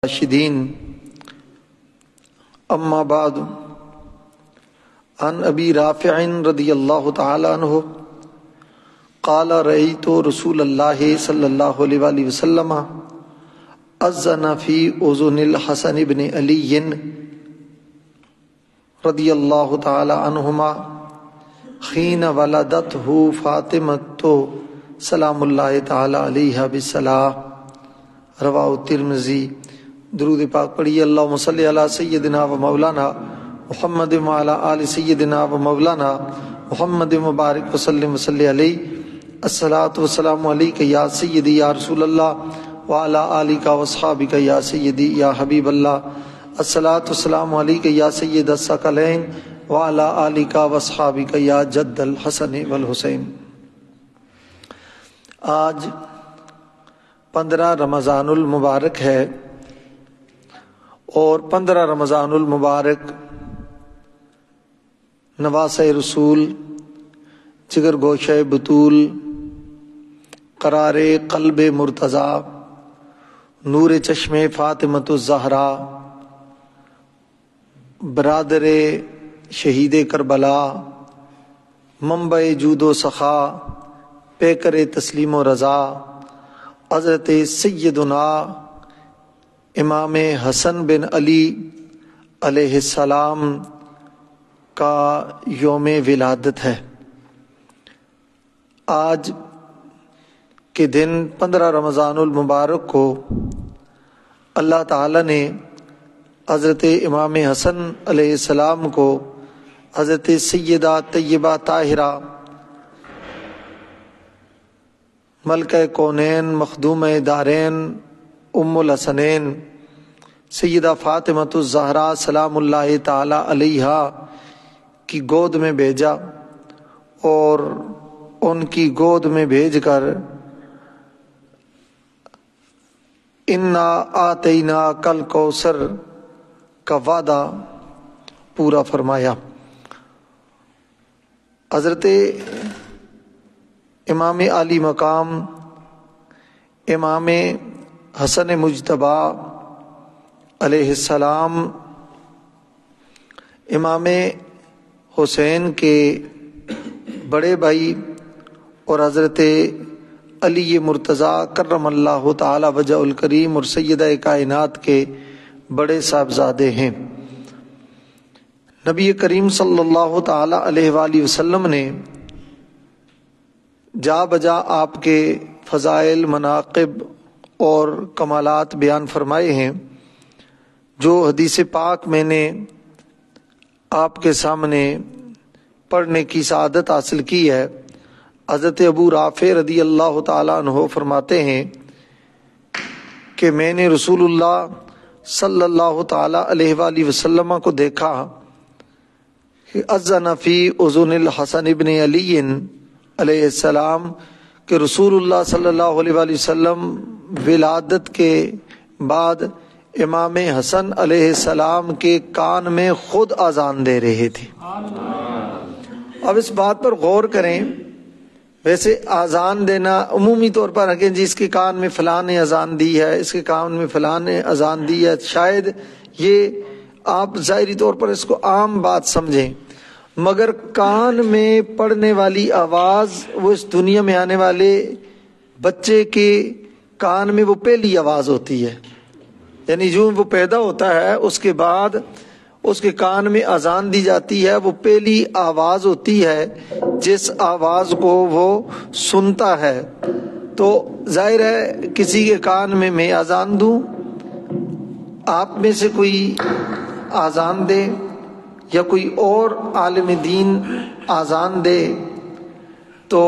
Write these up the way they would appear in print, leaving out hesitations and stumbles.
راشدین اما بعد عن ابی رافع رضی اللہ تعالی عنہ قال رأیت رسول اللہ صلی اللہ علیہ وآلہ وسلم اذن فی اذن الحسن بن علی رضی اللہ تعالی عنہما حین ولدتہ فاطمۃ سلام اللہ تعالی علیہ بالصلاۃ، رواہ الترمذی۔ درود پاک پڑھیے۔ اللہم صلی علی سیدنا و مولانا محمد وعلی آل سیدنا و مولانا محمد مبارک وسلم وصلی علیہ۔ الصلاۃ والسلام علیک یا سیدی یا رسول اللہ وعلی آلک واصحابک یا سیدی یا حبیب اللہ۔ الصلاۃ والسلام علیک یا سید الثقلین وعلی آلک واصحابک یا جد الحسن والحسین۔ آج 15 رمضان المبارک ہے اور 15 رمضان المبارک نواسہ رسول، جگر گوشہ بطول، قرار قلب مرتضیٰ، نور چشم فاطمۃ الزہرا، برادر شہید کربلا، منبع جود و سخا، پیکر تسلیم و رضا، حضرت سیدنا امام حسن بن علی علیہ السلام کا یوم ولادت ہے۔ آج کے دن 15 رمضان المبارک کو اللہ تعالی نے حضرت امام حسن علیہ السلام کو حضرت سیدہ طیبہ طاہرہ ملکہ کونین مخدوم دارین ام الحسنین سیدہ فاطمۃ الزہرا سلام اللہ تعالی علیہ کی گود میں بھیجا اور ان کی گود میں بھیج کر انا آتینا کل کوثر کا وعدہ پورا فرمایا۔ حضرت امام علی مقام امام حسن مجتبی علیہ السلام امام حسین کے بڑے بھائی اور حضرت علی مرتضیٰ کرم اللہ تعالی وجہ الکریم اور سیدہ کائنات کے بڑے صاحبزادے ہیں۔ نبی کریم صلی اللہ تعالی علیہ وآلہ وسلم نے جا بجا آپ کے فضائل، مناقب اور کمالات بیان فرمائے ہیں۔ جو حدیث پاک میں نے آپ کے سامنے پڑھنے کی سعادت حاصل کی ہے، حضرت ابو رافع رضی اللہ تعالیٰ عنہ فرماتے ہیں کہ میں نے رسول اللہ صلی اللہ تعالیٰ علیہ وآلہ وسلم کو دیکھا کہ اذن فی اذن الحسن ابن علی علیہ السلام، کہ رسول اللہ صلی اللہ علیہ وآلہ وسلم ولادت کے بعد امام حسن علیہ السلام کے کان میں خود اذان دے رہے تھے۔ اب اس بات پر غور کریں، ویسے اذان دینا عمومی طور پر ہے کہ جی اس کے کان میں فلاں نے اذان دی ہے، اس کے کان میں فلاں نے اذان دی ہے، شاید یہ آپ ظاہری طور پر اس کو عام بات سمجھیں، مگر کان میں پڑنے والی آواز وہ اس دنیا میں آنے والے بچے کے کان میں وہ پہلی آواز ہوتی ہے، یعنی جو وہ پیدا ہوتا ہے اس کے بعد اس کے کان میں اذان دی جاتی ہے، وہ پہلی آواز ہوتی ہے جس آواز کو وہ سنتا ہے۔ تو ظاہر ہے کسی کے کان میں اذان دوں، آپ میں سے کوئی اذان دے یا کوئی اور عالم دین اذان دے تو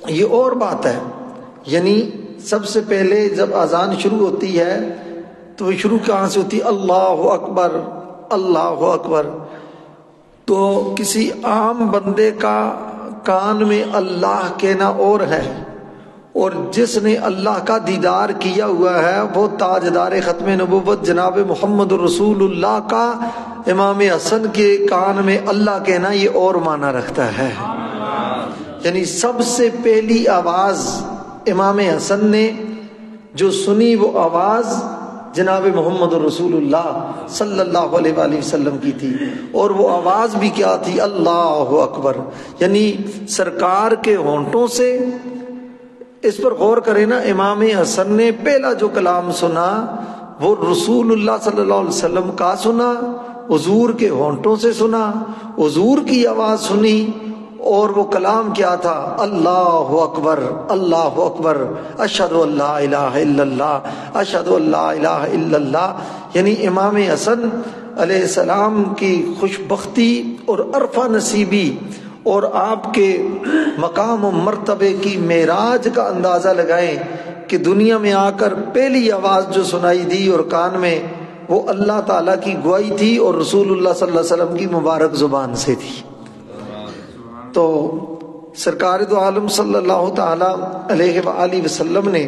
یہ اور بات ہے۔ یعنی سب سے پہلے جب اذان شروع ہوتی ہے تو وہ شروع کہاں سے ہوتی ہے؟ اللہ اکبر اللہ اکبر۔ تو کسی عام بندے کا کان میں اللہ کہنا اور ہے، اور جس نے اللہ کا دیدار کیا ہوا ہے وہ تاجدار ختم نبوت جناب محمد رسول اللہ کا امام حسن کے کان میں اللہ کہنا یہ اور معنی رکھتا ہے۔ یعنی سب سے پہلی آواز امام حسن نے جو سنی وہ آواز جناب محمد رسول اللہ صلی اللہ علیہ وآلہ وسلم کی تھی، اور وہ آواز بھی کیا تھی؟ اللہ اکبر، یعنی سرکار کے ہونٹوں سے۔ اس پر غور کریں نا، امام حسن نے پہلا جو کلام سنا وہ رسول اللہ صلی اللہ علیہ وسلم کا سنا، حضور کے ہونٹوں سے سنا، حضور کی آواز سنی، اور وہ کلام کیا تھا؟ اللہ اکبر، اللہ اکبر، اشہد ان لا الہ الا اللہ، اشہد ان لا الہ الا اللہ۔ یعنی امام حسن علیہ السلام کی خوش بختی اور عرفہ نصیبی اور آپ کے مقام و مرتبے کی معراج کا اندازہ لگائیں کہ دنیا میں آ کر پہلی آواز جو سنائی دی اور کان میں، وہ اللہ تعالیٰ کی گواہی تھی اور رسول اللہ صلی اللہ علیہ وسلم کی مبارک زبان سے تھی۔ تو سرکار دو عالم صلی اللہ تعالی علیہ وآلہ وسلم نے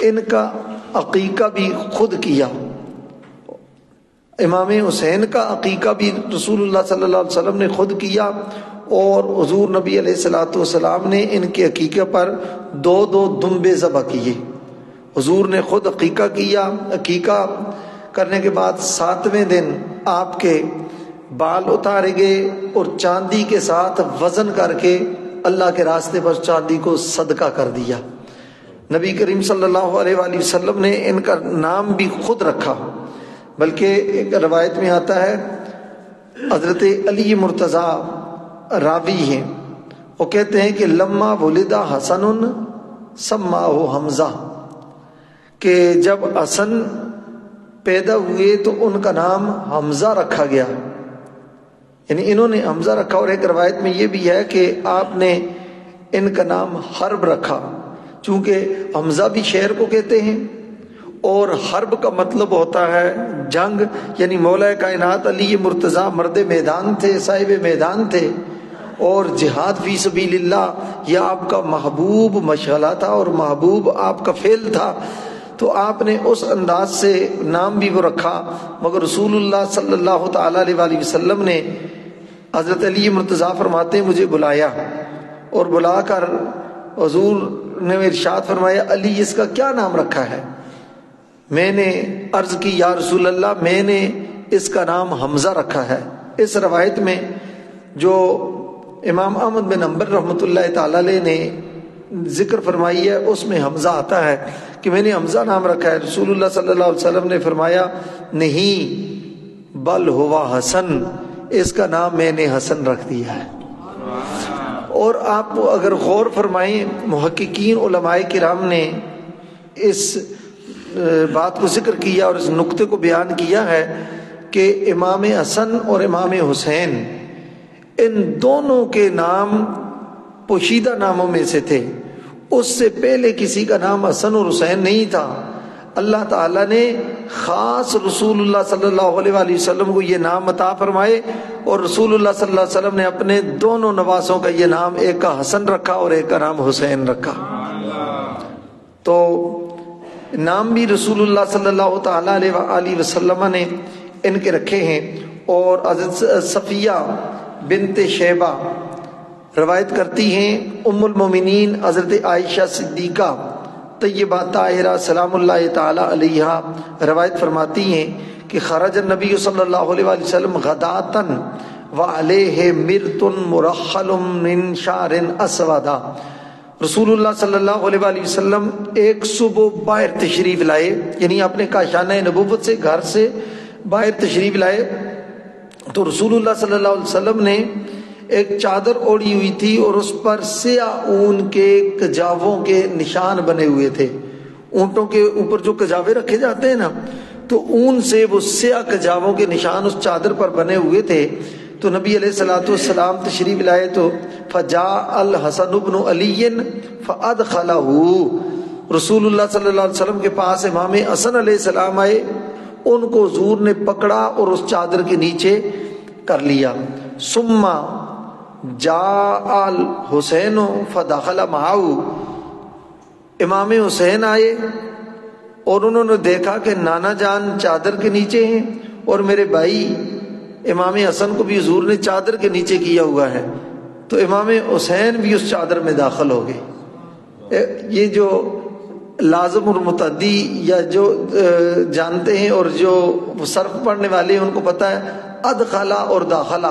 ان کا عقیقہ بھی خود کیا۔ امام حسین کا عقیقہ بھی رسول اللہ صلی اللہ علیہ وسلم نے خود کیا، اور حضور نبی علیہ الصلوۃ والسلام نے ان کے عقیقے پر 2 دمبے ذبح کیے۔ حضور نے خود عقیقہ کیا، عقیقہ کرنے کے بعد 7ویں دن آپ کے بال اتارے گئے اور چاندی کے ساتھ وزن کر کے اللہ کے راستے پر چاندی کو صدقہ کر دیا۔ نبی کریم صلی اللہ علیہ وآلہ وسلم نے ان کا نام بھی خود رکھا، بلکہ ایک روایت میں آتا ہے حضرت علی مرتضیٰ راوی ہیں، وہ کہتے ہیں کہ لما ولد حسن سماہ حمزہ، کہ جب حسن پیدا ہوئے تو ان کا نام حمزہ رکھا گیا، یعنی انہوں نے حمزہ رکھا۔ اور ایک روایت میں یہ بھی ہے کہ آپ نے ان کا نام حرب رکھا، چونکہ حمزہ بھی شعر کو کہتے ہیں اور حرب کا مطلب ہوتا ہے جنگ، یعنی مولا کائنات علی مرتضیٰ مرد میدان تھے، صاحب میدان تھے، اور جہاد فی سبیل اللہ یہ آپ کا محبوب مشغلہ تھا اور محبوب آپ کا فعل تھا، تو آپ نے اس انداز سے نام بھی وہ رکھا۔ مگر رسول اللہ صلی اللہ تعالی علیہ وآلہ وسلم نے حضرت علی مرتضیٰ فرماتے ہیں مجھے بلایا، اور بلا کر حضور نے ارشاد فرمایا علی اس کا کیا نام رکھا ہے؟ میں نے عرض کی یا رسول اللہ میں نے اس کا نام حمزہ رکھا ہے۔ اس روایت میں جو امام احمد بن حنبل رحمۃ اللہ تعالی علیہ نے ذکر فرمائی ہے اس میں حمزہ آتا ہے کہ میں نے حمزہ نام رکھا ہے۔ رسول اللہ صلی اللہ علیہ وسلم نے فرمایا نہیں بل ہوا حسن، اس کا نام میں نے حسن رکھ دیا ہے۔ اور آپ اگر غور فرمائیں، محققین علماء کرام نے اس بات کو ذکر کیا اور اس نقطے کو بیان کیا ہے کہ امام حسن اور امام حسین ان دونوں کے نام پوشیدہ ناموں میں سے تھے، اس سے پہلے کسی کا نام حسن اور حسین نہیں تھا۔ اللہ تعالیٰ نے خاص رسول اللہ صلی اللہ علیہ وآلہ وسلم کو یہ نام عطا فرمائے، اور رسول اللہ صلی اللہ علیہ وسلم نے اپنے دونوں نواسوں کا یہ نام، ایک کا حسن رکھا اور ایک کا نام حسین رکھا۔ تو نام بھی رسول اللہ صلی اللہ تعالیٰ علیہ وآلہ وسلم نے ان کے رکھے ہیں۔ اور حضرت صفیہ بنت شیبہ روایت کرتی ہیں، ام المومنین حضرت عائشہ صدیقہ طیبہ طاہرہ سلام اللہ تعالی علیہا روایت فرماتی ہیں کہ خرج النبی صلی اللہ علیہ وآلہ وسلم غداتن وعلیہ مرت مرخل من شعر اسودا۔ رسول اللہ صلی اللہ علیہ وآلہ وسلم ایک صبح باہر تشریف لائے، یعنی اپنے کاشانہ نبوت سے گھر سے باہر تشریف لائے، تو رسول اللہ صلی اللہ علیہ وسلم نے ایک چادر اوڑھی ہوئی تھی اور اس پر سیاہ اون کے کجاووں کے نشان بنے ہوئے تھے۔ اونٹوں کے اوپر جو کجاوے رکھے جاتے ہیں نا، تو اون سے وہ سیاہ کجاووں کے نشان اس چادر پر بنے ہوئے تھے۔ تو نبی علیہ الصلوۃ والسلام تشریف لائے تو فجاء الحسن بن علی فادخلہ، رسول اللہ صلی اللہ علیہ وسلم کے پاس امام حسن علیہ السلام آئے، ان کو حضور نے پکڑا اور اس چادر کے نیچے کر لیا۔ ثم جاء الحسین فدخل معه، امام حسین آئے اور انہوں نے دیکھا کہ نانا جان چادر کے نیچے ہیں اور میرے بھائی امام حسن کو بھی حضور نے چادر کے نیچے کیا ہوا ہے، تو امام حسین بھی اس چادر میں داخل ہو گئے۔ یہ جو لازم اور متعدی یا جو جانتے ہیں اور جو صرف پڑھنے والے ہیں ان کو پتہ ہے ادخلا اور داخلہ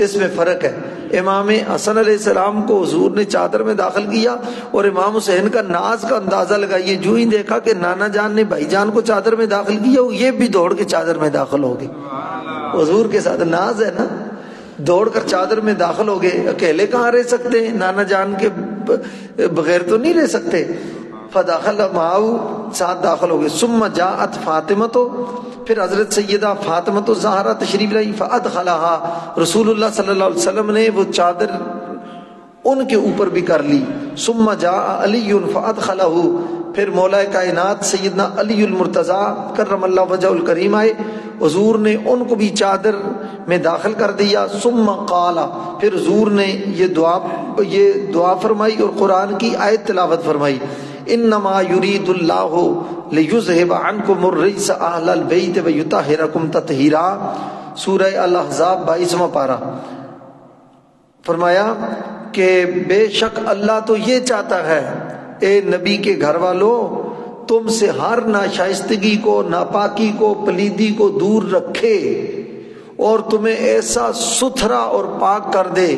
اس میں فرق ہے۔ امام حسن علیہ السلام کو حضور نے چادر میں داخل کیا اور امام حسین کا ناز کا اندازہ لگائیے، جو ہی دیکھا کہ نانا جان نے بھائی جان کو چادر میں داخل کیا یہ بھی دوڑ کے چادر میں داخل ہو گئے۔ حضور کے ساتھ ناز ہے نا، دوڑ کر چادر میں داخل ہو گئے۔ اکیلے کہاں رہ سکتے ہیں، نانا جان کے بغیر تو نہیں رہ سکتے۔ فداخل معاو، ساتھ داخل ہو گئے۔ ثم جاءت فاطمہ، پھر حضرت سیدہ فاطمہ الزہرا تشریف لائی، فادخلها، رسول اللہ صلی اللہ علیہ وسلم نے وہ چادر ان کے اوپر بھی کر لی۔ ثم جاء علی فادخلہ، پھر مولا کائنات سیدنا علی المرتضیٰ کرم اللہ وجہ الکریم آئے، حضور نے ان کو بھی چادر میں داخل کر دیا۔ ثم قال، پھر حضور نے یہ دعا فرمائی اور قرآن کی آیت تلاوت فرمائی، انما یرید اللہ لیذہب عنکم الرجس اہل البیت ویطہرکم تطہیرا، سورہ الاحزاب 22واں پارہ۔ فرمایا کہ بے شک اللہ تو یہ چاہتا ہے اے نبی کے گھر والوں، تم سے ہر ناشائستگی کو، ناپاکی کو، پلیدی کو دور رکھے اور تمہیں ایسا ستھرا اور پاک کر دے،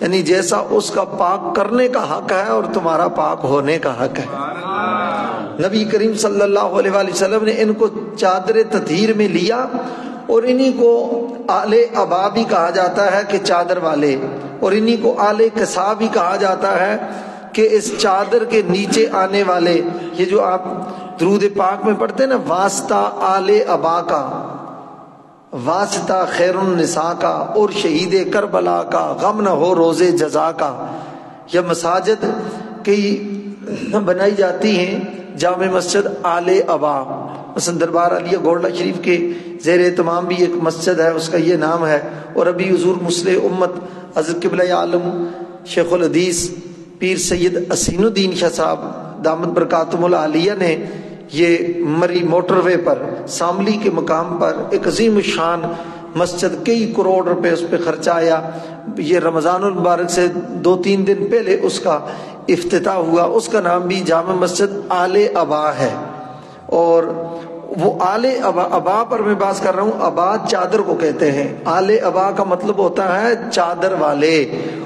یعنی جیسا اس کا پاک کرنے کا حق ہے اور تمہارا پاک ہونے کا حق ہے۔ نبی کریم صلی اللہ علیہ وآلہ وسلم نے ان کو چادر تطہیر میں لیا، اور انہی کو آل ابا بھی کہا جاتا ہے کہ چادر والے، اور انہی کو آل کسا بھی کہا جاتا ہے کہ اس چادر کے نیچے آنے والے۔ یہ جو آپ درود پاک میں پڑھتے ہیں نا، واسطہ آل ابا کا، واسطہ خیر النساء کا، اور شہید کربلا کا، غم نہ ہو روز جزا کا۔ یہ مساجد کی بنائی جاتی ہیں، جامع مسجد آل ابا، مثلا دربار علیہ گولڈا شریف کے زیر اہتمام بھی ایک مسجد ہے، اس کا یہ نام ہے۔ اور ابھی حضور مصلح امت حضرت قبلہ عالم شیخ الحدیث پیر سید اسین الدین شاہ صاحب دامت برکاتہم العالیہ نے یہ مری موٹر وے پر ساملی کے مقام پر ایک عظیم الشان مسجد، کئی کروڑ روپے اس پہ خرچہ آیا۔ یہ رمضان المبارک سے 2-3 دن پہلے اس کا افتتاح ہوا۔ اس کا نام بھی جامع مسجد آل ابا ہے۔ اور وہ آل ابا پر میں بات کر رہا ہوں، ابا چادر کو کہتے ہیں، آل ابا کا مطلب ہوتا ہے چادر والے،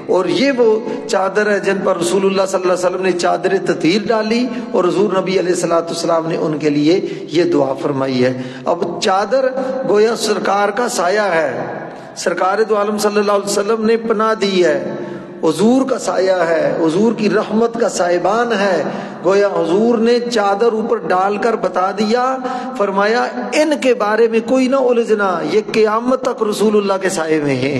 اور یہ وہ چادر ہے جن پر رسول اللہ صلی اللہ علیہ وسلم نے چادر تطہیر ڈالی، اور حضور نبی علیہ الصلوۃ والسلام نے ان کے لیے یہ دعا فرمائی ہے۔ اب چادر گویا سرکار کا سایہ ہے، سرکار دو عالم صلی اللہ علیہ وسلم نے پناہ دی ہے، حضور کا سایہ ہے، حضور کی رحمت کا سائبان ہے۔ گویا حضور نے چادر اوپر ڈال کر بتا دیا، فرمایا ان کے بارے میں کوئی نہ الجھنا، یہ قیامت تک رسول اللہ کے سائے میں ہیں،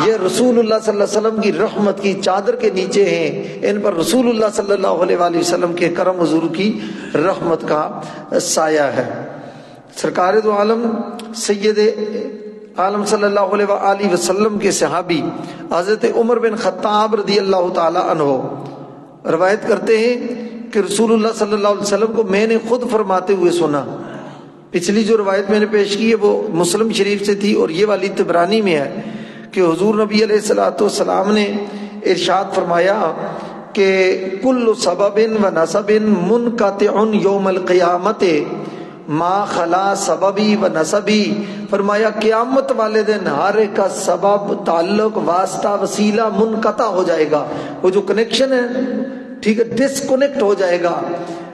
یہ رسول اللہ صلی اللہ علیہ وسلم کی رحمت کی چادر کے نیچے ہیں، ان پر رسول اللہ صلی اللہ علیہ وآلہ وسلم کے کرم حضور کی رحمت کا سایہ ہے۔ سرکار دو عالم سید عالم صلی اللہ علیہ وآلہ وسلم کے صحابی حضرت عمر بن خطاب رضی اللہ تعالی عنہ روایت کرتے ہیں کہ رسول اللہ صلی اللہ علیہ وسلم کو میں نے خود فرماتے ہوئے سنا۔ پچھلی جو روایت میں نے پیش کی ہے وہ مسلم شریف سے تھی، اور یہ والی طبرانی میں ہے کہ حضور نبی علیہ الصلوۃ والسلام نے ارشاد فرمایا کہ کل سبب و نسب منقطع یوم القیامت ما خلا سببی و نسبی، فرمایا قیامت والے دن ہر ایک کا سبب، تعلق، واسطہ، وسیلہ منقطع ہو جائے گا، وہ جو کنیکشن ہے ٹھیک ہے ڈسکنیکٹ ہو جائے گا۔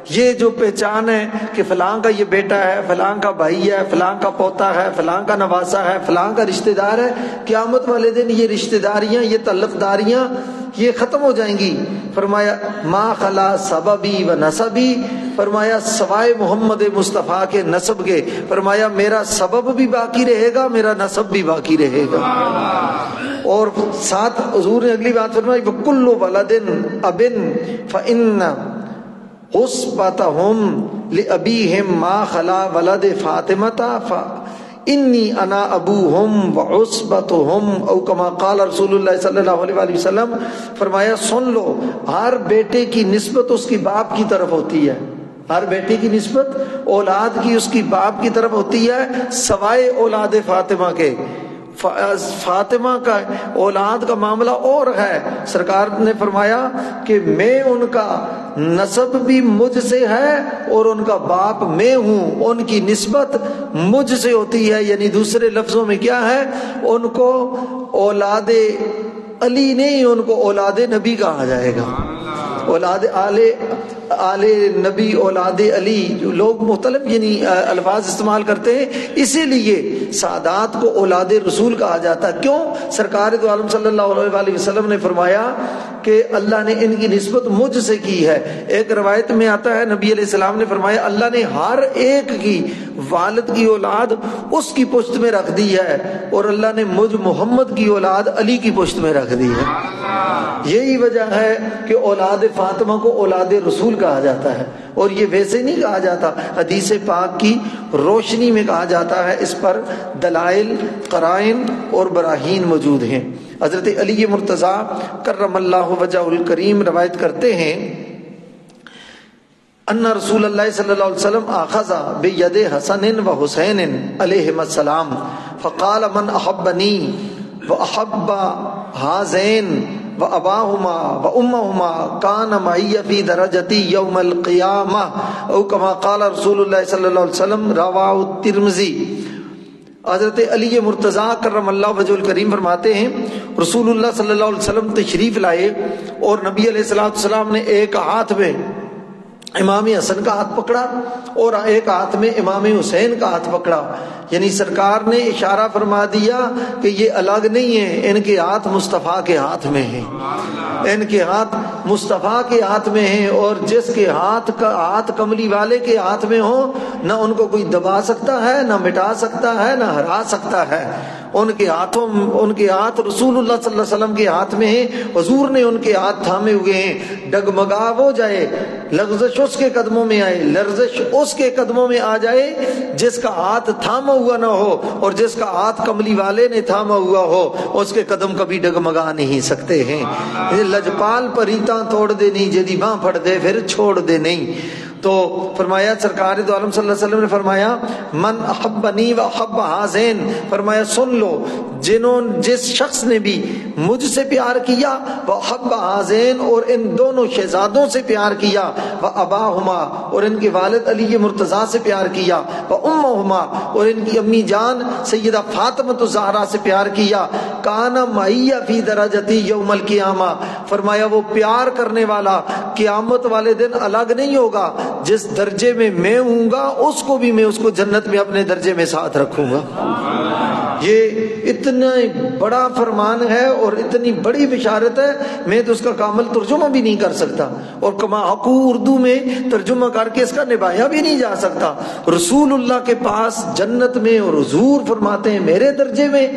یہ جو پہچان ہے کہ فلاں کا یہ بیٹا ہے، فلاں کا بھائی ہے، فلاں کا پوتا ہے، فلاں کا نواسا ہے، فلاں کا رشتہ دار ہے، قیامت والے دن یہ رشتہ داریاں، یہ تعلق داریاں یہ ختم ہو جائیں گی۔ فرمایا ما خلا سببی و نسبی، فرمایا سوائے محمد مصطفیٰ کے نسب کے، فرمایا میرا سبب بھی باقی رہے گا، میرا نسب بھی باقی رہے گا۔ اور ساتھ حضور نے اگلی بات فرمائی وَكُلُّ وَلَدٍ أَبٍ فَإِنَّ عصبتهم لأبيهم ما خلا ولد فاطمة فإني أنا أبوهم وعصبتهم أو كما قال رسول اللہ صلی اللہ علیہ وآلہ وسلم۔ فرمایا سن لو، ہر بیٹے کی نسبت اس کی باپ کی طرف ہوتی ہے، ہر بیٹے کی نسبت اولاد کی اس کی باپ کی طرف ہوتی ہے، سوائے اولاد فاطمہ کے۔ فاطمہ کا اولاد کا معاملہ اور ہے. سرکار نے فرمایا کہ میں ان کا نسب بھی مجھ سے ہے اور ان کا باپ میں ہوں، ان کی نسبت مجھ سے ہوتی ہے. یعنی دوسرے لفظوں میں کیا ہے، ان کو اولاد علی نہیں، ان کو اولاد نبی کہا جائے گا. اولاد آل نبی، اولاد علی، جو لوگ مختلف یعنی الفاظ استعمال کرتے ہیں، اسی لیے سادات کو اولاد رسول کہا جاتا ہے. کیوں؟ سرکار دو عالم صلی اللہ علیہ وسلم نے فرمایا کہ اللہ نے ان کی نسبت مجھ سے کی ہے. ایک روایت میں آتا ہے نبی علیہ السلام نے فرمایا اللہ نے ہر ایک کی والد کی اولاد اس کی پشت میں رکھ دی ہے، اور اللہ نے مجھ محمد کی اولاد علی کی پشت میں رکھ دی ہے. یہی وجہ ہے کہ اولاد فاطمہ کو اولاد رسول کہا جاتا ہے، اور یہ ویسے نہیں کہا جاتا، حدیث پاک کی روشنی میں کہا جاتا ہے. اس پر دلائل، قرائن اور براہین موجود ہیں. حضرت علی مرتضیٰ کرم اللہ وجہ الکریم روایت کرتے ہیں ان رسول اللہ صلی اللہ علیہ وسلم اخذ بید حسن و حسین علیہما السلام فقال من احبنی واحب هذین واباہما وامہما کان معی فی درجتی یوم القیامہ او کما قال رسول اللہ صلی اللہ علیہ وسلم رواه الترمذی. حضرت علی مرتضیٰ کرم اللہ وجہ الکریم فرماتے ہیں رسول اللہ صلی اللہ علیہ وسلم تشریف لائے اور نبی علیہ السلام نے ایک ہاتھ میں امام حسن کا ہاتھ پکڑا اور ایک ہاتھ میں امام حسین کا ہاتھ پکڑا. یعنی سرکار نے اشارہ فرما دیا کہ یہ الگ نہیں ہیں، ان کے ہاتھ مصطفیٰ کے ہاتھ میں ہیں، ان کے ہاتھ مصطفیٰ کے ہاتھ میں ہیں، اور جس کے ہاتھ کملی والے کے ہاتھ میں ہو نہ ان کو کوئی دبا سکتا ہے، نہ مٹا سکتا ہے، نہ ہرا سکتا ہے. ان کے ہاتھ رسول اللہ صلی اللہ علیہ وسلم کے ہاتھ میں ہیں. حضور نے ان کے ہاتھ تھامے ہوئے ہیں. ڈگمگا وہ جائے، لغزش اس کے قدموں میں آئے، لرزش اس کے قدموں میں آ جائے جس کا ہاتھ تھاما ہوا نہ ہو، اور جس کا ہاتھ کملی والے نے تھاما ہوا ہو اس کے قدم کبھی ڈگمگا نہیں سکتے ہیں. لجپال پریتاں توڑ دے نہیں، جدی باں پھڑ دے پھر چھوڑ دے نہیں. تو فرمایا سرکار دو عالم صلی اللہ علیہ وسلم نے فرمایا من احبنی و احب ہذین، فرمایا سن لو جس شخص نے بھی مجھ سے پیار کیا، وہ احب ہذین، اور ان دونوں شہزادوں سے پیار کیا، وہ اباہما، اور ان کے والد علی مرتضیٰ سے پیار کیا، وہ امہما، اور ان کی امی جان سیدہ فاطمہ الزہرا سے پیار کیا، کان معی فی درجتی یوم القیامہ، فرمایا وہ پیار کرنے والا قیامت والے دن الگ نہیں ہوگا. جس درجے میں میں ہوں گا اس کو بھی میں اس کو جنت میں اپنے درجے میں ساتھ رکھوں گا. یہ اتنا بڑا فرمان ہے اور اتنی بڑی بشارت ہے، میں تو اس کا کامل ترجمہ بھی نہیں کر سکتا، اور کما حقو اردو میں ترجمہ کر کے اس کا نبھایا بھی نہیں جا سکتا. رسول اللہ کے پاس جنت میں، اور حضور فرماتے ہیں میرے درجے میں،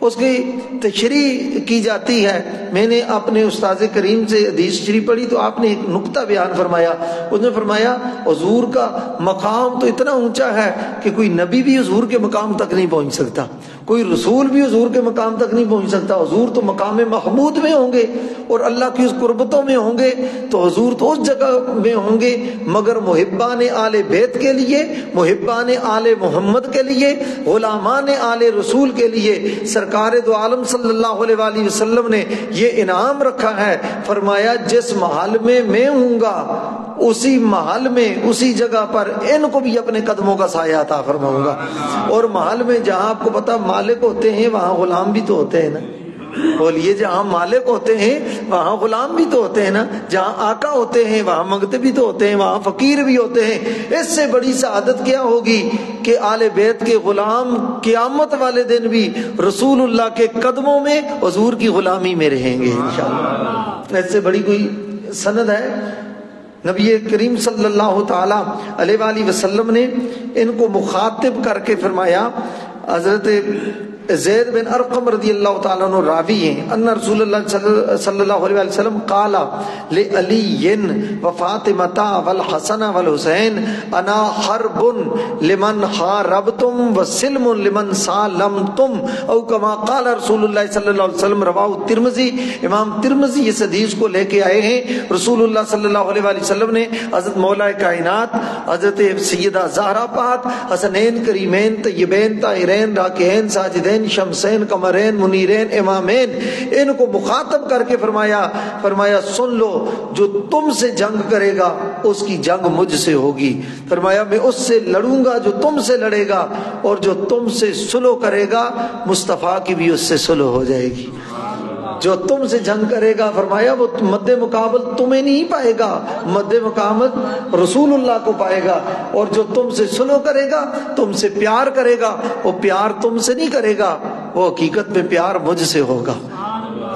اس کی تشریح کی جاتی ہے. میں نے اپنے استاذ کریم سے حدیث شریف پڑھی تو آپ نے ایک نقطہ بیان فرمایا. اس نے فرمایا حضور کا مقام تو اتنا اونچا ہے کہ کوئی نبی بھی حضور کے مقام تک نہیں پہنچ سکتا، کوئی رسول بھی حضور کے مقام تک نہیں پہنچ سکتا. حضور تو مقام محمود میں ہوں گے اور اللہ کی اس قربتوں میں ہوں گے، تو حضور تو اس جگہ میں ہوں گے. مگر محبان آل بیت کے لیے، محبان آل محمد کے لیے، غلامان آل رسول کے لیے سرکار دو عالم صلی اللہ علیہ وآلہ وسلم نے یہ انعام رکھا ہے. فرمایا جس محل میں میں ہوں گا اسی محل میں، اسی جگہ پر ان کو بھی اپنے قدموں کا سایہ عطا فرماؤں گا. اور محل میں جہاں آپ کو پتا مالک ہوتے ہیں وہاں غلام بھی تو ہوتے ہیں نا. بولیے جہاں مالک ہوتے ہیں وہاں غلام بھی تو ہوتے ہیں نا. جہاں آقا ہوتے ہیں وہاں منگتے بھی تو ہوتے ہیں، وہاں فقیر بھی ہوتے ہیں. اس سے بڑی سعادت کیا ہوگی کہ آل بیت کے غلام قیامت والے دن بھی رسول اللہ کے قدموں میں حضور کی غلامی میں رہیں گے انشاءاللہ. اس سے بڑی کوئی سند ہے؟ نبی کریم صلی اللہ تعالی علیہ وآلہ وسلم نے ان کو مخاطب کر کے فرمایا. حضرت زید بن ارقم رضی اللہ تعالیٰ عنہ راوی ہیں ان رسول اللہ صلی اللہ علیہ وسلم قال لعلی وفاطمہ والحسن والحسین انا حرب لمن حاربتم وسلم لمن سالمتم او کما قال رسول اللہ صلی اللہ علیہ وسلم. رواہ الترمذی، امام ترمذی اس حدیث کو لے کے آئے ہیں. رسول اللہ صلی اللہ علیہ وآلہ وسلم نے حضرت مولا کائنات حضرت سیدہ زہرا پاک، حسنین کریمین طیبین طاہرین راکعین ساجدین حسنین شمسین قمرین منیرین امامین، ان کو مخاطب کر کے فرمایا سن لو، جو تم سے جنگ کرے گا اس کی جنگ مجھ سے ہوگی، فرمایا میں اس سے لڑوں گا جو تم سے لڑے گا، اور جو تم سے صلح کرے گا مصطفیٰ کی بھی اس سے صلح ہو جائے گی۔ جو تم سے جنگ کرے گا فرمایا وہ مد مقابل تمہیں نہیں پائے گا، مد مقابل رسول اللہ کو پائے گا، اور جو تم سے صلح کرے گا تم سے پیار کرے گا، وہ پیار تم سے نہیں کرے گا، وہ حقیقت میں پیار مجھ سے ہوگا۔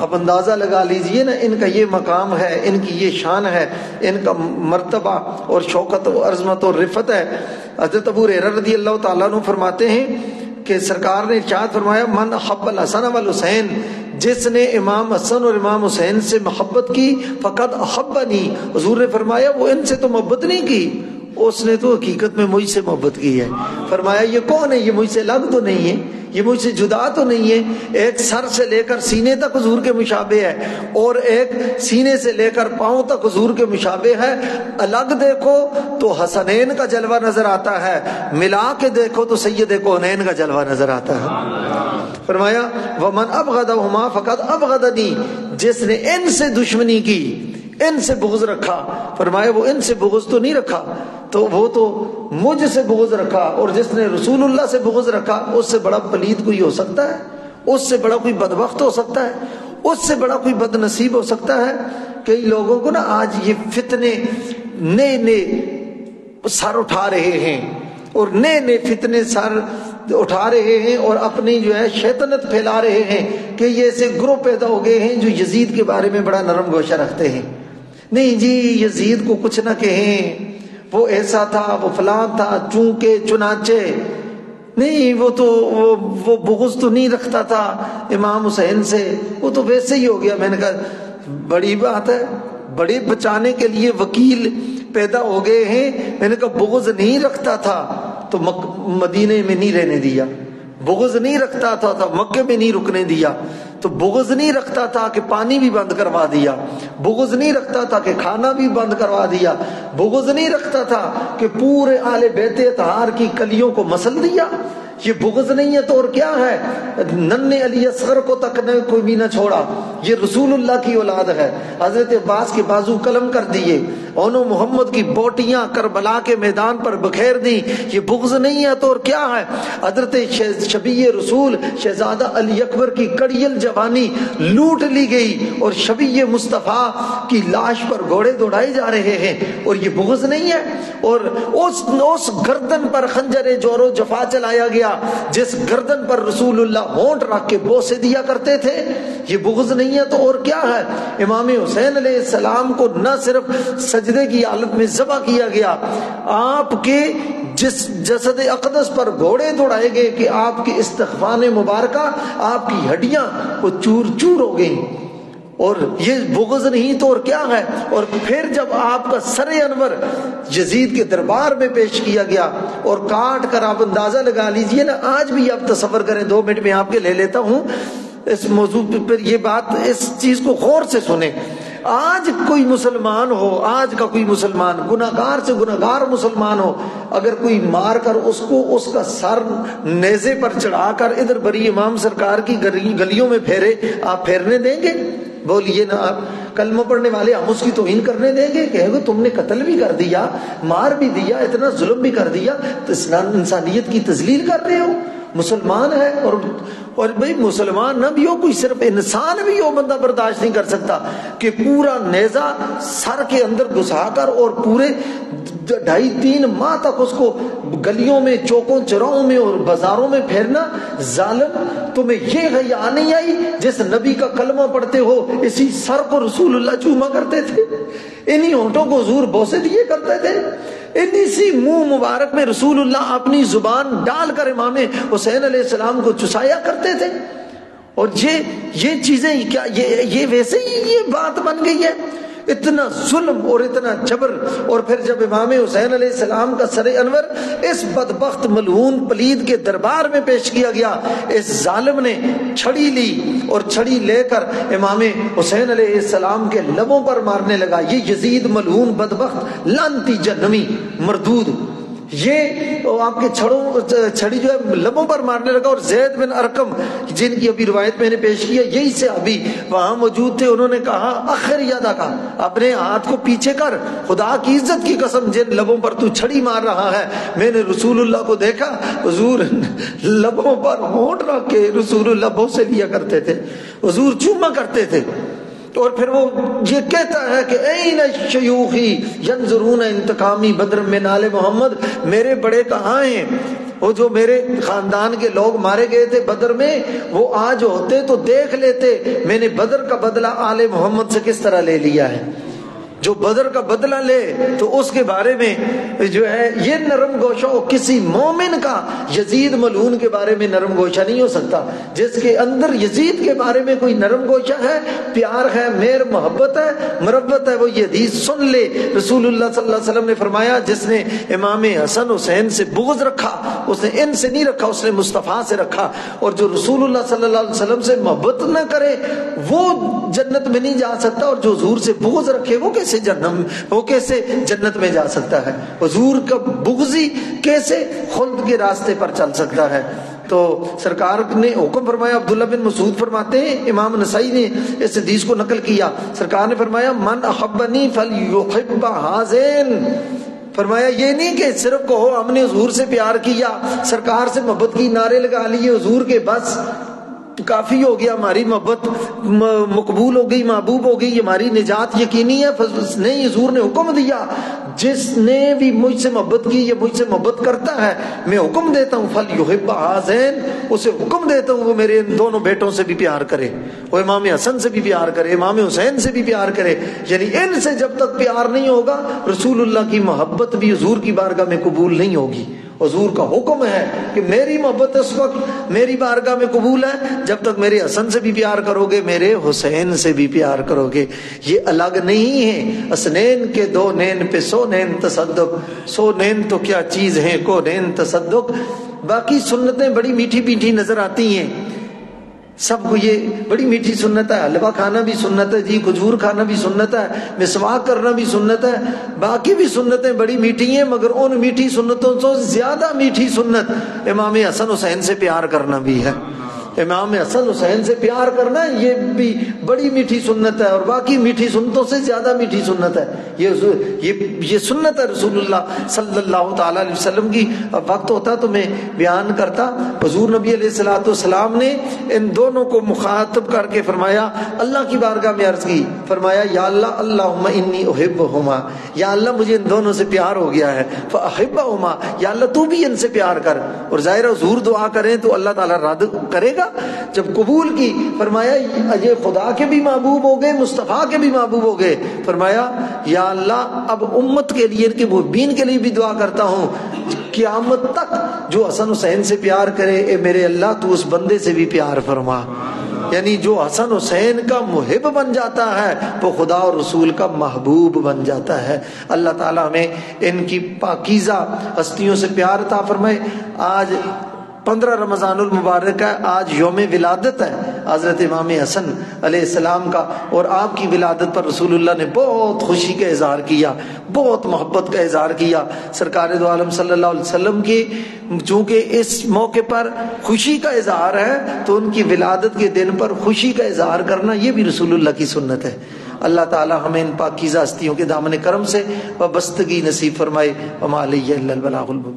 اب اندازہ لگا لیجئے نا، ان کا یہ مقام ہے، ان کی یہ شان ہے، ان کا مرتبہ اور شوکت و عظمت اور رفت ہے۔ حضرت ابو ہریرہ رضی اللہ تعالیٰ عنہ فرماتے ہیں کہ سرکار نے ارشاد فرمایا من حب الحسن والحسین، جس نے امام حسن اور امام حسین سے محبت کی فقط احبنی، حضور نے فرمایا وہ ان سے تو محبت نہیں کی، اس نے تو حقیقت میں مجھ سے محبت کی ہے۔ فرمایا یہ کون ہے؟ یہ مجھ سے الگ تو نہیں ہے، یہ مجھ سے جدا تو نہیں ہے، ایک سر سے لے کر سینے تک حضور کے مشابہ ہے، اور ایک سینے سے لے کر پاؤں تک حضور کے مشابہ ہے۔ الگ دیکھو تو حسنین کا جلوہ نظر آتا ہے، ملا کے دیکھو تو سید کونین کا جلوہ نظر آتا ہے۔ فرمایا ومن ابغضہما فقد ابغضنی، جس نے ان سے دشمنی کی، ان سے بغض رکھا، فرمایا وہ ان سے بغض تو نہیں رکھا، تو وہ تو مجھ سے بغض رکھا، اور جس نے رسول اللہ سے بغض رکھا اس سے بڑا پلید کوئی ہو سکتا ہے؟ اس سے بڑا کوئی بدبخت ہو سکتا ہے؟ اس سے بڑا کوئی بد نصیب ہو سکتا ہے؟ کئی لوگوں کو نا آج یہ فتنے نئے سر اٹھا رہے ہیں، اور نئے فتنے سر اٹھا رہے ہیں، اور اپنی جو ہے شیطنت پھیلا رہے ہیں کہ یہ ایسے گروہ پیدا ہو گئے ہیں جو یزید کے بارے میں بڑا نرم گوشہ رکھتے ہیں۔ نہیں جی، یزید کو کچھ نہ کہیں، وہ ایسا تھا، وہ فلان تھا، چونکہ چنانچہ نہیں، وہ بغض تو نہیں رکھتا تھا امام حسین سے، وہ تو ویسے ہی ہو گیا۔ میں نے کہا بڑی بات ہے، بڑے بچانے کے لیے وکیل پیدا ہو گئے ہیں۔ میں نے کہا بغض نہیں رکھتا تھا تو مدینے میں نہیں رہنے دیا، بغض نہیں رکھتا تھا تو مکے میں نہیں رکنے دیا، تو بغض نہیں رکھتا تھا کہ پانی بھی بند کروا دیا، بغض نہیں رکھتا تھا کہ کھانا بھی بند کروا دیا، بغض نہیں رکھتا تھا کہ پورے آل بیت اطہار کی کلیوں کو مسل دیا۔ یہ بغض نہیں ہے تو اور کیا ہے؟ ننھے علی اصغر کو تک کوئی بھی نہ چھوڑا، یہ رسول اللہ کی اولاد ہے۔ حضرت عباس کے بازو قلم کر دیے، اونو محمد کی بوٹیاں کربلا کے میدان پر بکھیر دی، یہ بغض نہیں ہے تو اور کیا ہے؟ حضرت شبیہ رسول شہزادہ علی اکبر کی کڑیل جوانی لوٹ لی گئی، اور شبیہ مصطفیٰ کی لاش پر گھوڑے دوڑائے جا رہے ہیں، اور یہ بغض نہیں ہے؟ اور اس گردن پر خنجر جور و جفا چلایا گیا جس گردن پر رسول اللہ ہونٹ رکھ کے بوسے دیا کرتے تھے، یہ بغض نہیں ہے تو اور کیا ہے؟ امام حسین علیہ السلام کو نہ صرف سجدے کی حالت میں ذبح کیا گیا، آپ کے جس جسد اقدس پر گھوڑے دوڑائے گئے کہ آپ کی استخوان مبارکہ، آپ کی ہڈیاں وہ چور چور ہو گئیں، اور یہ بغض نہیں تو اور کیا ہے؟ اور پھر جب آپ کا سر انور یزید کے دربار میں پیش کیا گیا اور کاٹ کر، آپ اندازہ لگا لیجئے نا، آج بھی آپ تصور کریں، 2 منٹ میں آپ کے لے لیتا ہوں اس موضوع پر، یہ بات، اس چیز کو غور سے سنیں۔ آج کوئی مسلمان ہو، آج کا کوئی مسلمان گناہگار سے گناہگار مسلمان ہو، اگر کوئی مار کر اس کو اس کا سر نیزے پر چڑھا کر ادھر بری امام سرکار کی گلیوں میں پھیرے، آپ پھیرنے دیں گے؟ بولیے نا آپ۔ کلمہ پڑھنے والے ہم اس کی توہین کرنے دیں گے؟ کہیں گے تم نے قتل بھی کر دیا، مار بھی دیا، اتنا ظلم بھی کر دیا، تو انسانیت کی تذلیل کر رہے ہو۔ مسلمان ہے، اور بھئی مسلمان نہ بھی ہو، کوئی صرف انسان بھی ہو، بندہ برداشت نہیں کر سکتا کہ پورا نیزہ سر کے اندر گھسا کر اور پورے 2.5-3 ماہ تک اس کو گلیوں میں، چوکوں چوراہوں میں اور بازاروں میں پھیرنا۔ ظالم، تمہیں یہ حیا نہیں آئی؟ جس نبی کا کلمہ پڑھتے ہو اسی سر کو رسول اللہ چوما کرتے تھے، انہی ہونٹوں کو حضور بوسے دیے کرتے تھے، انہی سی منہ مبارک میں رسول اللہ اپنی زبان ڈال کر امام حسین علیہ السلام کو چسایا کرتے تھے۔ اور یہ چیزیں کیا یہ ویسے ہی یہ بات بن گئی ہے؟ اتنا ظلم اور اتنا جبر۔ اور پھر جب امام حسین علیہ السلام کا سر انور اس بدبخت ملعون پلید کے دربار میں پیش کیا گیا، اس ظالم نے چھڑی لی اور چھڑی لے کر امام حسین علیہ السلام کے لبوں پر مارنے لگا۔ یہ یزید ملعون بدبخت لعنتی جہنمی مردود، یہ آپ کے چھڑی جو ہے لبوں پر مارنے لگا. اور زید بن ارقم جن کی ابھی روایت میں نے پیش کیا، یہی سے ابھی وہاں موجود تھے، انہوں نے کہا اخر یدا کا، اپنے ہاتھ کو پیچھے کر، خدا کی عزت کی قسم جن لبوں پر تو چھڑی مار رہا ہے میں نے رسول اللہ کو دیکھا، حضور لبوں پر ہونٹ رکھ کے رسول اللہ بہت سے لیا کرتے تھے، حضور چوما کرتے تھے. اور پھر وہ یہ کہتا ہے کہ این الشیوخی ینظرون انتقامی بدر من آل محمد، میرے بڑے کہاں ہیں؟ وہ جو میرے خاندان کے لوگ مارے گئے تھے بدر میں، وہ آج ہوتے تو دیکھ لیتے میں نے بدر کا بدلہ آل محمد سے کس طرح لے لیا ہے. جو بدر کا بدلہ لے تو اس کے بارے میں جو ہے یہ نرم گوشہ کسی مومن کا یزید ملعون کے بارے میں نرم گوشہ نہیں ہو سکتا. جس کے اندر یزید کے بارے میں کوئی نرم گوشہ ہے، پیار ہے، مہر محبت ہے، مربت ہے، وہ یہ حدیث سن لے. رسول اللہ صلی اللہ علیہ وسلم نے فرمایا جس نے امام حسن حسین سے بغض رکھا، اس نے ان سے نہیں رکھا، اس نے مصطفیٰ سے رکھا. اور جو رسول اللہ صلی اللہ علیہ وسلم سے محبت نہ کرے وہ جنت میں نہیں جا سکتا، اور جو حضور سے بغض رکھے وہ کیسے جنت میں جا سکتا ہے؟ حضور کا بغضی کیسے خلد کے راستے پر چل سکتا ہے؟ تو سرکار نے حکم فرمایا. عبداللہ بن مسعود فرماتے ہیں، امام نسائی نے اس حدیث کو نقل کیا، سرکار نے فرمایا من احبنی فلیحب ہذین. فرمایا یہ نہیں کہ صرف کہو ہم نے حضور سے پیار کیا، سرکار سے محبت کی، نعرے لگا لیے حضور کے، بس کافی ہو گیا، ہماری محبت مقبول ہو گئی، محبوب ہو گئی، ہماری نجات یقینی ہے. نہیں، حضور نے حکم دیا جس نے بھی مجھ سے محبت کی یا مجھ سے محبت کرتا ہے میں حکم دیتا ہوں فلیحب ہذین، اسے حکم دیتا ہوں وہ میرے ان دونوں بیٹوں سے بھی پیار کرے، وہ امام حسن سے بھی پیار کرے، امام حسین سے بھی پیار کرے. یعنی ان سے جب تک پیار نہیں ہوگا رسول اللہ کی محبت بھی حضور کی بارگاہ میں قبول نہیں ہوگی. حضور کا حکم ہے کہ میری محبت اس وقت میری بارگاہ میں قبول ہے جب تک میرے حسن سے بھی پیار کرو گے، میرے حسین سے بھی پیار کرو گے. یہ الگ نہیں ہے. اسنین کے دو نین پہ سو نین تصدق، سو نین تو کیا چیز ہے کو نین تصدق. باقی سنتیں بڑی میٹھی میٹھی نظر آتی ہیں سب کو، یہ بڑی میٹھی سنت ہے، حلوہ کھانا بھی سنت ہے جی، کھجور کھانا بھی سنت ہے، مسواک کرنا بھی سنت ہے، باقی بھی سنتیں بڑی میٹھی ہیں. مگر ان میٹھی سنتوں سے زیادہ میٹھی سنت امام حسن حسین سے پیار کرنا بھی ہے. امام حسن حسین سے پیار کرنا یہ بھی بڑی میٹھی سنت ہے، اور باقی میٹھی سنتوں سے زیادہ میٹھی سنت ہے. یہ سنت ہے رسول اللہ صلی اللہ تعالی علیہ وسلم کی. وقت ہوتا تو میں بیان کرتا. حضور نبی علیہ الصلوۃ والسلام نے ان دونوں کو مخاطب کر کے فرمایا، اللہ کی بارگاہ میں عرض کی، فرمایا یا اللہ اللہم انی احبہما، یا اللہ مجھے ان دونوں سے پیار ہو گیا ہے، فاحبہما، یا اللہ تو بھی ان سے پیار کر. اور ظاہر حضور دعا کریں تو اللہ تعالیٰ رد کرے گا. جب قبول کی فرمایا یہ خدا کے بھی محبوب ہو گئے، مصطفیٰ کے بھی محبوب ہو گئے. فرمایا یا اللہ اب امت کے لیے، ان کے محبین کے لیے بھی دعا کرتا ہوں قیامت تک جو حسن حسین سے پیار کرے، اے میرے اللہ تو اس بندے سے بھی پیار فرما. یعنی جو حسن حسین کا محب بن جاتا ہے وہ خدا اور رسول کا محبوب بن جاتا ہے. اللہ تعالیٰ ہمیں ان کی پاکیزہ ہستیوں سے پیار عطا فرمائے. آج 15 رمضان المبارک ہے، آج یوم ولادت ہے حضرت امام حسن علیہ السلام کا، اور آپ کی ولادت پر رسول اللہ نے بہت خوشی کا اظہار کیا، بہت محبت کا اظہار کیا. سرکار دو عالم صلی اللہ علیہ وسلم کی چونکہ اس موقع پر خوشی کا اظہار ہے تو ان کی ولادت کے دن پر خوشی کا اظہار کرنا یہ بھی رسول اللہ کی سنت ہے. اللہ تعالی ہمیں ان پاکیزہ ہستیوں کے دامن کرم سے وابستگی نصیب فرمائے. وما علیہ الا البلاغ المبین.